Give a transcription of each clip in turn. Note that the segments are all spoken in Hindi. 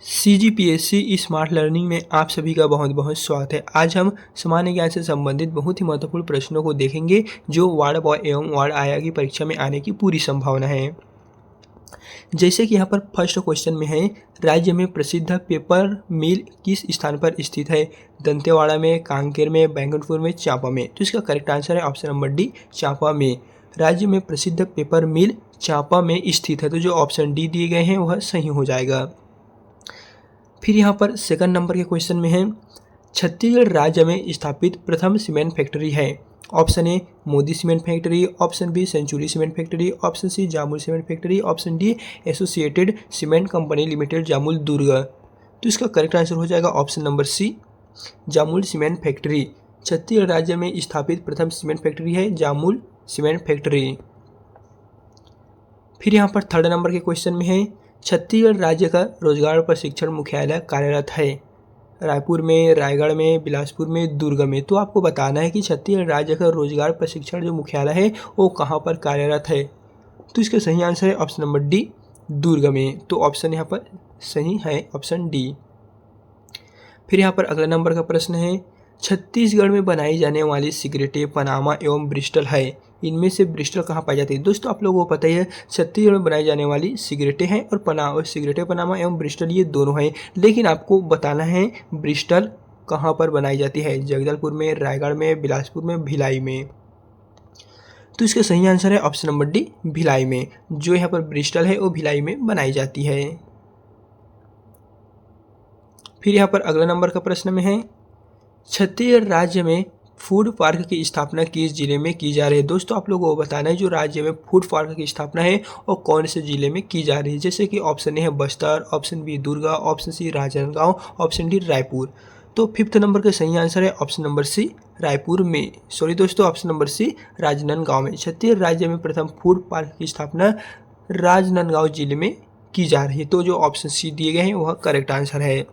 CGPSC स्मार्ट लर्निंग में आप सभी का बहुत बहुत स्वागत है। आज हम सामान्य ज्ञान से संबंधित बहुत ही महत्वपूर्ण प्रश्नों को देखेंगे जो वार्ड बॉय एवं वार्ड आया की परीक्षा में आने की पूरी संभावना है। जैसे कि यहाँ पर फर्स्ट क्वेश्चन में है, राज्य में प्रसिद्ध पेपर मिल किस स्थान पर स्थित है? दंतेवाड़ा में, कांकेर में, बैंकुंठपुर में, चांपा में। तो इसका करेक्ट आंसर है ऑप्शन नंबर डी, चांपा में। राज्य में प्रसिद्ध पेपर मिल चांपा में स्थित है, तो जो ऑप्शन डी दिए गए हैं वह सही हो जाएगा। फिर यहाँ पर सेकंड नंबर के क्वेश्चन में है, छत्तीसगढ़ राज्य में स्थापित प्रथम सीमेंट फैक्ट्री है। Option A Modi cement factory, option B century cement factory, option C Jamul cement factory, option D associated cement company limited Jamul Durg. तो इसका करेक्ट आंसर हो जाएगा option number C, Jamul cement factory. Chhattisgarh राज्य में स्थापित प्रथम सीमेंट फैक्ट्री है जामुल सीमेंट फैक्ट्री। फिर यहाँ पर थर्ड नंबर के क्वेश्चन में है, छत्तीसगढ़ राज्य का रोजगार प्रशिक्षण मुख्यालय कार्यरत है रायपुर में, रायगढ़ में, बिलासपुर में, दुर्ग में। तो आपको बताना है कि छत्तीसगढ़ राज्य का रोजगार प्रशिक्षण जो मुख्यालय है वो कहाँ पर कार्यरत है। तो इसका सही आंसर है ऑप्शन नंबर डी, दुर्ग में। तो ऑप्शन यहाँ पर सही है ऑप्शन डी। फिर यहाँ पर अगला नंबर का प्रश्न है, छत्तीसगढ़ में बनाई जाने वाली सिगरेटें पनामा एवं ब्रिस्टल है। इनमें से ब्रिस्टल कहाँ पाई जाती है? दोस्तों आप लोगों को पता ही है, छत्तीसगढ़ में बनाई जाने वाली सिगरेटें हैं और सिगरेटें पनामा एवं ब्रिस्टल ये दोनों हैं, लेकिन आपको बताना है ब्रिस्टल कहाँ पर बनाई जाती है। जगदलपुर में, रायगढ़ में, बिलासपुर में, भिलाई में। तो इसका सही आंसर है ऑप्शन नंबर डी, भिलाई में। जो यहाँ पर ब्रिस्टल है वो भिलाई में बनाई जाती है। फिर यहाँ पर अगला नंबर का प्रश्न में है, छत्तीसगढ़ राज्य में फूड पार्क की स्थापना किस जिले में की जा रही है? दोस्तों आप लोगों को बताना है जो राज्य में फूड पार्क की स्थापना है और कौन से जिले में की जा रही है। जैसे कि ऑप्शन ए है Bastar, option B Durg, option C Rajnandgaon, option D Raipur. तो फिफ्थ नंबर का सही आंसर है ऑप्शन नंबर सी, रायपुर में। सॉरी दोस्तों, ऑप्शन नंबर सी, राजनांदगांव में। छत्तीसगढ़ राज्य में प्रथम फूड पार्क की स्थापना राजनांदगांव जिले में की जा रही है। तो जो ऑप्शन सी दिए गए हैं वह करेक्ट आंसर है।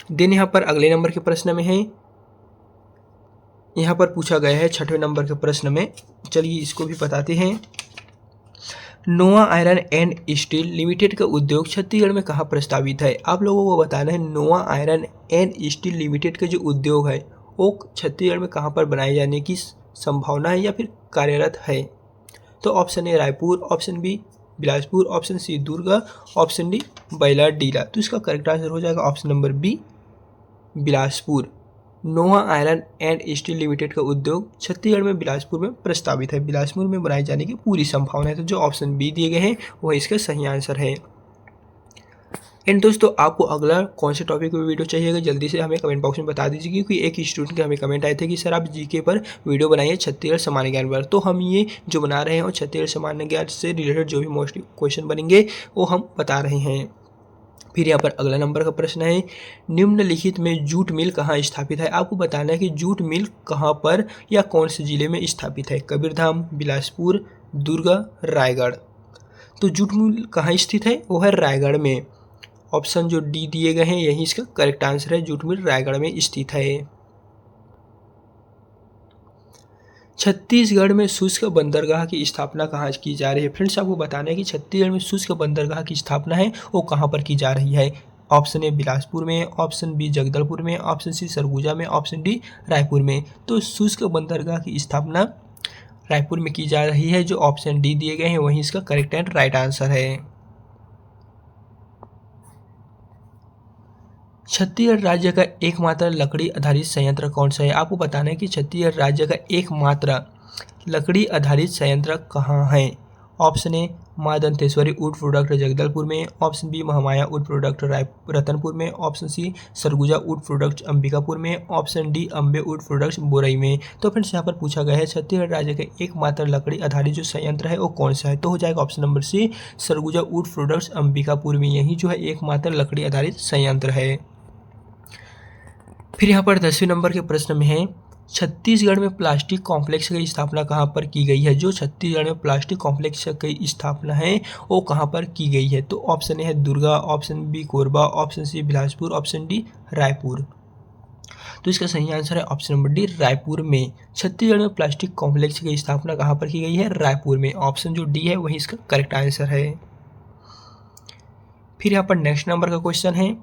देन यहाँ पर अगले नंबर के प्रश्न में है, यहाँ पर पूछा गया है छठवें नंबर के प्रश्न में, चलिए इसको भी बताते हैं। नोआ आयरन एंड स्टील लिमिटेड का उद्योग छत्तीसगढ़ में कहाँ प्रस्तावित है? आप लोगों को बताना है नोआ आयरन एंड स्टील लिमिटेड का जो उद्योग है वो छत्तीसगढ़ में कहाँ पर बनाए जाने की संभावना है या फिर कार्यरत है। तो option A Raipur, option B Bilaspur, option C Durg, option D Bailadila. तो इसका करेक्ट आंसर हो जाएगा ऑप्शन नंबर बी, बिलासपुर। नोआ आयरन एंड स्टील लिमिटेड का उद्योग छत्तीसगढ़ में बिलासपुर में प्रस्तावित है। बिलासपुर में बनाए जाने की पूरी संभावना है। तो जो ऑप्शन बी दिए गए हैं वह इसका सही आंसर है। एंड दोस्तों आपको अगला कौन से टॉपिक पर वीडियो चाहिएगा जल्दी से हमें कमेंट बॉक्स में बता दीजिए, क्योंकि एक स्टूडेंट के हमें कमेंट आए थे कि सर आप जीके पर वीडियो बनाइए छत्तीसगढ़ सामान्य ज्ञान पर। तो हम ये जो बना रहे हैं और छत्तीसगढ़ सामान्य ज्ञान से रिलेटेड जो भी मोस्टली क्वेश्चन बनेंगे वो हम बता रहे हैं। फिर यहाँ पर अगला नंबर का प्रश्न है, निम्नलिखित में जूट मिल कहाँ स्थापित है? आपको बताना है कि जूट मिल कहाँ पर या कौन से जिले में स्थापित है। कबीरधाम, बिलासपुर, दुर्ग, रायगढ़। तो जूट मिल कहाँ स्थित है? वो है रायगढ़ में। ऑप्शन जो डी दिए गए हैं यही इसका करेक्ट आंसर है, जूट मिल रायगढ़ में स्थित है। छत्तीसगढ़ में शुष्क बंदरगाह की स्थापना कहाँ की जा रही है? फ्रेंड्स आपको बताना है कि छत्तीसगढ़ में शुष्क बंदरगाह की स्थापना है वो कहाँ पर की जा रही है। ऑप्शन ए बिलासपुर में, ऑप्शन बी जगदलपुर में, ऑप्शन सी सरगुजा में, ऑप्शन डी रायपुर में। तो शुष्क बंदरगाह की स्थापना रायपुर में की जा रही है। जो ऑप्शन डी दिए गए हैं वही इसका करेक्ट एंड राइट आंसर है। छत्तीसगढ़ राज्य का एकमात्र लकड़ी आधारित संयंत्र कौन सा है? आपको बताना है कि छत्तीसगढ़ राज्य का एकमात्र लकड़ी आधारित संयंत्र कहाँ है। ऑप्शन ए माँ दंतेश्वरी वुड प्रोडक्ट जगदलपुर में, option B Mahamaya wood product Ratanpur में, option C Surguja wood product Ambikapur में, option D Ambe wood products Borai में। तो फ्रेंड्स यहाँ पर पूछा गया है छत्तीसगढ़ राज्य का एकमात्र लकड़ी आधारित जो संयंत्र है वो कौन सा है। तो हो जाएगा option number C, Surguja wood products Ambikapur में। यही जो है एकमात्र लकड़ी आधारित संयंत्र है। फिर यहाँ पर 10वें नंबर के प्रश्न में है, छत्तीसगढ़ में प्लास्टिक कॉम्प्लेक्स की स्थापना कहाँ पर की गई है? जो छत्तीसगढ़ में प्लास्टिक कॉम्प्लेक्स की स्थापना है वो कहाँ पर की गई है? तो ऑप्शन ए है Durga, option B Korba, option C Bilaspur, option D Raipur. तो इसका सही आंसर है ऑप्शन नंबर डी, रायपुर में। छत्तीसगढ़ में प्लास्टिक कॉम्प्लेक्स की स्थापना कहाँ पर की गई है? रायपुर में। ऑप्शन जो डी है वही इसका करेक्ट आंसर है। फिर यहाँ पर नेक्स्ट नंबर का क्वेश्चन है,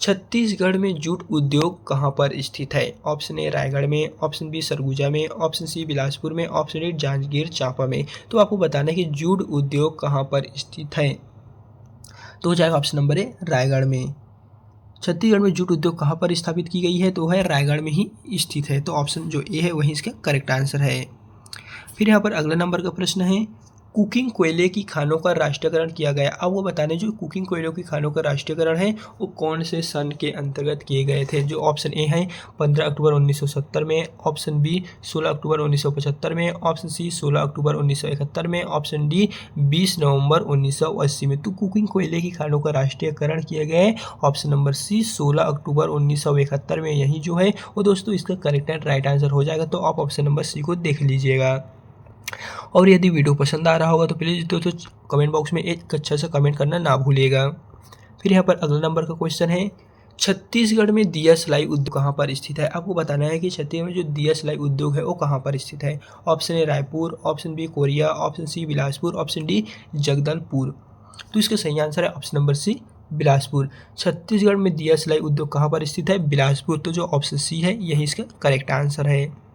छत्तीसगढ़ में जूट उद्योग कहाँ पर स्थित है? ऑप्शन ए रायगढ़ में, ऑप्शन बी सरगुजा में, ऑप्शन सी बिलासपुर में, ऑप्शन डी जांजगीर चांपा में। तो आपको बताना है कि जूट उद्योग कहाँ पर स्थित है। तो हो जाएगा ऑप्शन नंबर ए रायगढ़ में। छत्तीसगढ़ में जूट उद्योग कहाँ पर स्थापित की गई है? तो है रायगढ़ में ही स्थित है। तो ऑप्शन जो ए है वही इसका करेक्ट आंसर है। फिर यहाँ पर अगला नंबर का प्रश्न है, कुकिंग कोयले की खानों का राष्ट्रीयकरण किया गया। अब वो बताने जो कुकिंग कोयलों की खानों का राष्ट्रीयकरण है वो कौन से सन के अंतर्गत किए गए थे? जो ऑप्शन ए है 15 अक्टूबर 1970 में, ऑप्शन बी 16 अक्टूबर 1975 में, ऑप्शन सी 16 अक्टूबर 1971 में, ऑप्शन डी 20 नवंबर 1980 में। तो कुकिंग कोयले की खानों का राष्ट्रीयकरण किया गया है ऑप्शन नंबर सी 16 अक्टूबर 1971 में। यही जो है वो दोस्तों इसका करेक्ट एंड राइट आंसर हो जाएगा। तो आप ऑप्शन नंबर सी को देख लीजिएगा। और यदि वीडियो पसंद आ रहा होगा तो प्लीज़ दोस्तों कमेंट बॉक्स में एक अच्छा सा कमेंट करना ना भूलिएगा। फिर यहाँ पर अगला नंबर का क्वेश्चन है, छत्तीसगढ़ में दिया सिलाई उद्योग कहाँ पर स्थित है? आपको बताना है कि छत्तीसगढ़ में जो दिया सिलाई उद्योग है वो कहाँ पर स्थित है। Option A Raipur, option B Koriya, option C Bilaspur, option D Jagdalpur. तो इसका सही आंसर है option number C Bilaspur. Chhattisgarh में दिया सिलाई उद्योग कहाँ पर स्थित है? बिलासपुर। तो जो ऑप्शन सी है यही इसका करेक्ट आंसर है।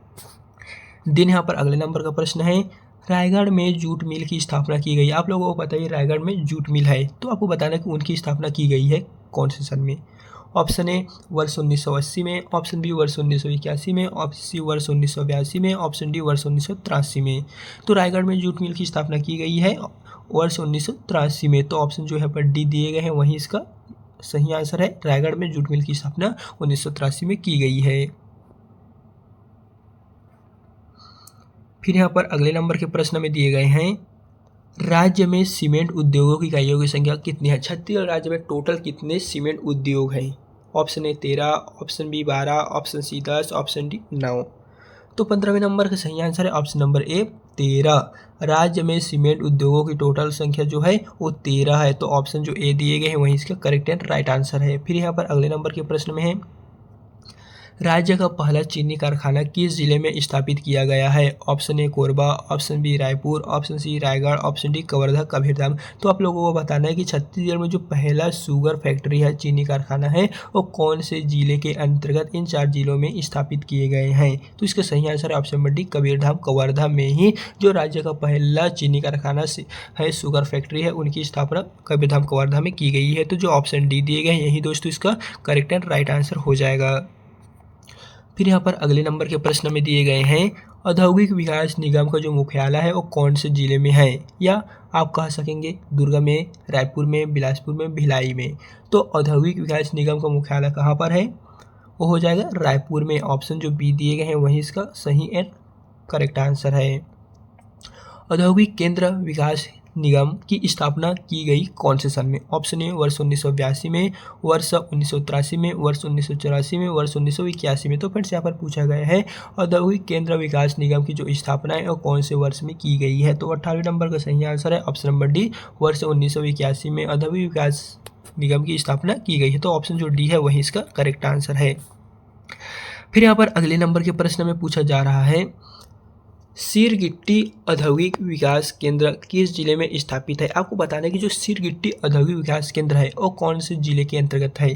दिन यहाँ पर अगले नंबर का प्रश्न है, रायगढ़ में जूट मिल की स्थापना की गई। आप लोगों को पता है रायगढ़ में जूट मिल है, तो आपको बताना कि उनकी स्थापना की गई है कौन से सन में। ऑप्शन ए वर्ष 1980 में, ऑप्शन बी वर्ष 1981 में, ऑप्शन सी वर्ष 1982 में, ऑप्शन डी वर्ष 1983 में। तो रायगढ़ में जूट मिल की स्थापना की गई है वर्ष 1983 में। तो ऑप्शन जो है पर डी दिए गए हैं वहीं इसका सही आंसर है। रायगढ़ में जूट मिल की स्थापना 1983 में की गई है। फिर यहाँ पर अगले नंबर के प्रश्न में दिए गए हैं, राज्य में सीमेंट उद्योगों की इकाइयों की संख्या कितनी है? छत्तीसगढ़ राज्य में टोटल कितने सीमेंट उद्योग हैं? Option A 13, option B 12, option C 10, option D 9। तो 15वें नंबर का सही आंसर है ऑप्शन नंबर ए 13। राज्य में सीमेंट उद्योगों की टोटल संख्या जो है वो 13 है। तो ऑप्शन जो ए दिए गए हैं वही इसका करेक्ट एंड राइट आंसर है। फिर यहाँ पर अगले नंबर के प्रश्न में है, राज्य का पहला चीनी कारखाना किस जिले में स्थापित किया गया है? Option A Korba, option B Raipur, option C Raigarh, option D Kawardha Kabirdham. तो आप लोगों को बताना है कि छत्तीसगढ़ में जो पहला शुगर फैक्ट्री है, चीनी कारखाना है, वो कौन से जिले के अंतर्गत इन 4 जिलों में स्थापित किए गए हैं? तो इसका सही आंसर है option number D Kabirdham Kawardha में ही जो राज्य का पहला चीनी कारखाना है, शुगर फैक्ट्री है, उनकी स्थापना कबीरधाम कवर्धा में की गई है। तो जो ऑप्शन डी दिए गए हैं यही दोस्तों इसका करेक्ट एंड राइट आंसर हो जाएगा। फिर यहाँ पर अगले नंबर के प्रश्न में दिए गए हैं, औद्योगिक विकास निगम का जो मुख्यालय है वो कौन से जिले में है? या आप कह सकेंगे दुर्ग में, रायपुर में, बिलासपुर में, भिलाई में। तो औद्योगिक विकास निगम का मुख्यालय कहाँ पर है? वो हो जाएगा रायपुर में। ऑप्शन जो बी दिए गए हैं वही इसका सही एंड करेक्ट आंसर है। औद्योगिक केंद्र विकास निगम की स्थापना की गई कौन से सन में? ऑप्शन ए वर्ष 1982 में, वर्ष 1983 में, वर्ष 1984 में, वर्ष 1981 में। तो फिर से यहाँ पर पूछा गया है औद्योगिक केंद्र विकास निगम की जो स्थापना है वो कौन से वर्ष में की गई है? तो 18वें नंबर का सही आंसर है ऑप्शन नंबर डी वर्ष 1981 में औद्योगिक विकास निगम की स्थापना की गई है। तो ऑप्शन जो डी है वही इसका करेक्ट आंसर है। फिर यहाँ पर अगले नंबर के प्रश्न में पूछा जा रहा है, सिरगिट्टी औद्योगिक विकास केंद्र किस जिले में स्थापित है? आपको बताना है कि जो सिरगिट्टी औद्योगिक विकास केंद्र है वो कौन से जिले के अंतर्गत है?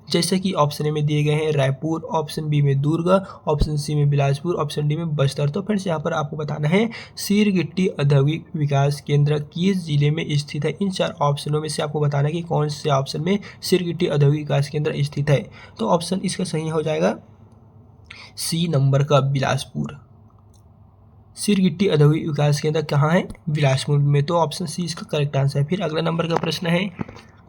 जैसे कि ऑप्शन ए में दिए गए हैं रायपुर, ऑप्शन बी में दुर्ग, ऑप्शन सी में बिलासपुर, ऑप्शन डी में बस्तर। तो फिर से यहाँ पर आपको बताना है सिरगिट्टी औद्योगिक विकास केंद्र किस जिले में स्थित है। इन 4 ऑप्शनों में से आपको बताना है कि कौन से ऑप्शन में सिरगिट्टी औद्योगिक विकास केंद्र स्थित है। तो ऑप्शन इसका सही हो जाएगा सी नंबर का बिलासपुर। सिरगिट्टी औद्योगिक विकास केंद्र कहाँ है? बिलासपुर में। तो ऑप्शन सी इसका करेक्ट आंसर है। फिर अगला नंबर का प्रश्न है,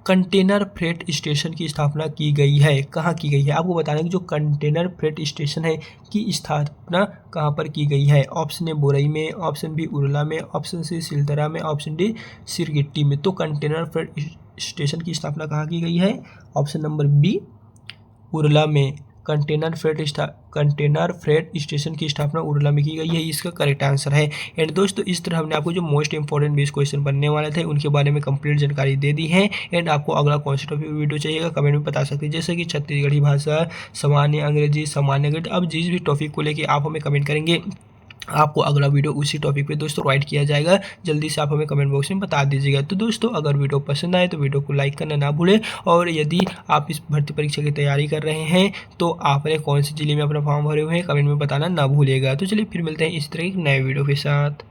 कंटेनर फ्रेट स्टेशन की स्थापना की गई है, कहाँ की गई है? आपको बताना है कि जो कंटेनर फ्रेट स्टेशन है की स्थापना कहाँ पर की गई है? ऑप्शन ए बोरई में, ऑप्शन बी उरला में, ऑप्शन सी सिलतरा में, ऑप्शन डी सिरगिट्टी में। तो कंटेनर फ्रेट स्टेशन की स्थापना कहाँ की गई है? ऑप्शन नंबर बी उरला में। कंटेनर फ्रेट स्टेशन की स्थापना उरला में की गई है, इसका करेक्ट आंसर है। एंड दोस्तों इस तरह हमने आपको जो मोस्ट इंपॉर्टेंट 20 क्वेश्चन बनने वाले थे उनके बारे में कंप्लीट जानकारी दे दी है। एंड आपको अगला कौन सा टॉपिक वीडियो चाहिएगा कमेंट में बता सकते हैं, जैसे कि छत्तीसगढ़ी भाषा, सामान्य अंग्रेजी, सामान्य गणित। अब जिस भी टॉपिक को लेकर आप हमें कमेंट करेंगे आपको अगला वीडियो उसी टॉपिक पे दोस्तों प्रोवाइड किया जाएगा। जल्दी से आप हमें कमेंट बॉक्स में बता दीजिएगा। तो दोस्तों अगर वीडियो पसंद आए तो वीडियो को लाइक करना ना भूलें, और यदि आप इस भर्ती परीक्षा की तैयारी कर रहे हैं तो आपने कौन से जिले में अपना फॉर्म भरे हुए हैं कमेंट में बताना ना भूलिएगा। तो चलिए फिर मिलते हैं इस तरह एक नए वीडियो के साथ।